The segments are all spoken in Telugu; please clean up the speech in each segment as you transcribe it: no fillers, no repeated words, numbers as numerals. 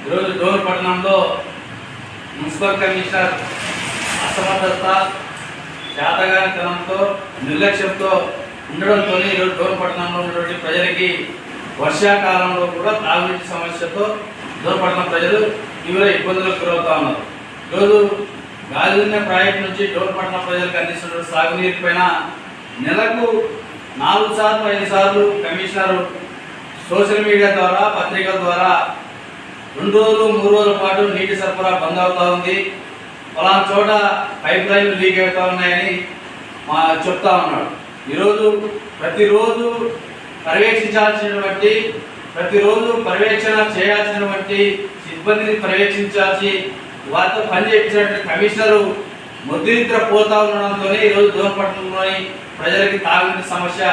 ఈరోజు డోర్ పట్టణంలో మున్సిపల్ కమిషనర్ అసమర్థత, చేతగానితనంతో, నిర్లక్ష్యంతో ఉండడంతో ఈరోజు డోర్ పట్టణంలో ఉన్నటువంటి ప్రజలకి వర్షాకాలంలో కూడా తాగునీటి సమస్యతో డోర్ పట్టణం ప్రజలు తీవ్ర ఇబ్బందులకు గురవుతా ఉన్నారు. ఈరోజు గాలిదున్న ప్రాజెక్టు నుంచి డోర్ పట్టణ ప్రజలకు అందిస్తున్న సాగునీరు పైన నెలకు 4 సార్లు 5 సార్లు కమిషనర్ సోషల్ మీడియా ద్వారా, పత్రికల ద్వారా 2 రోజులు 3 రోజుల పాటు నీటి సరఫరా బంద్ అవుతూ ఉంది, పలానా చోట పైప్ లైన్లు లీక్ అవుతూ ఉన్నాయని చెప్తా ఉన్నాడు. ఈరోజు ప్రతిరోజు ప్రతిరోజు పర్యవేక్షణ చేయాల్సినటువంటి సిబ్బందిని పర్యవేక్షించాల్సి వారితో పనిచేయించినటువంటి కమిషనరు ముద్రిద్ర పోతా ఉండడంతో ఈరోజు డోన్పట్నంలోని ప్రజలకి తాగునీటి సమస్య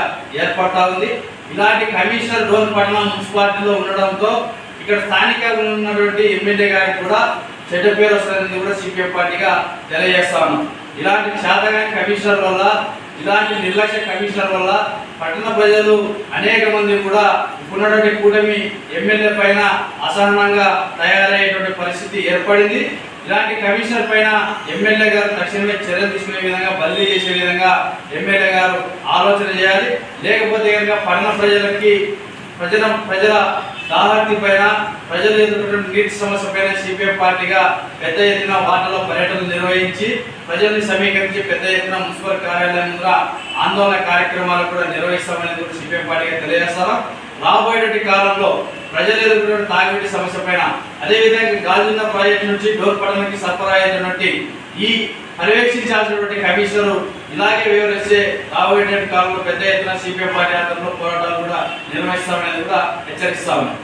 ఏర్పడతా ఉంది. ఇలాంటి కమిషనర్ డోన్పట్నం మున్సిపాలిటీలో ఉండడంతో ఇక్కడ స్థానికంగా ఉన్నటువంటి ఎమ్మెల్యే గారికి కూడా చెడ్డ పేరు వస్తుందని కూడా సిపిఎం పార్టీగా తెలియజేస్తా ఉన్నాం. ఇలాంటి చేతగాని కమిషనర్ వల్ల, ఇలాంటి నిర్లక్ష్య కమిషనర్ వల్ల పట్టణ ప్రజలు అనేక మంది కూడా ఉన్నటువంటి కూటమి ఎమ్మెల్యే పైన అసహనంగా తయారయ్యేటువంటి పరిస్థితి ఏర్పడింది. ఇలాంటి కమిషనర్ పైన ఎమ్మెల్యే గారు తక్షణమే చర్యలు తీసుకునే విధంగా, బదిలీ చేసే విధంగా ఎమ్మెల్యే గారు ఆలోచన చేయాలి. లేకపోతే కనుక పట్టణ ప్రజల దాహార్తి పైన, ప్రజలు ఎదుర్కొంటున్న నీటి సమస్య పైన సిపిఎం పార్టీగా పెద్ద ఎత్తున వార్డులో పర్యటనలు నిర్వహించి ప్రజల్ని సమీకరించి పెద్ద ఎత్తున మున్సిపల్ కార్యాలయం ముందర ఆందోళన కార్యక్రమాలు కూడా నిర్వహిస్తామనేది కూడా సిపిఎం పార్టీగా తెలియజేస్తాం. రాబోయేటువంటి కాలంలో ప్రజలు ఎదుర్కొంటున్న తాగునీటి సమస్య పైన, అదేవిధంగా గాలిదున్న ప్రాజెక్టు నుంచి డోర్ పట్టణానికి సరఫరా అయినటువంటి ఈ పర్యవేక్షించాల్సినటువంటి కమిషనర్ ఇలాగే వివరిస్తే రాబోయేటువంటి కాలంలో పెద్ద ఎత్తున సిపిఎం పార్టీ ఆధ్వర్యంలో పోరాటాలు కూడా నిర్వహిస్తామనేది కూడా హెచ్చరిస్తా ఉన్నాం.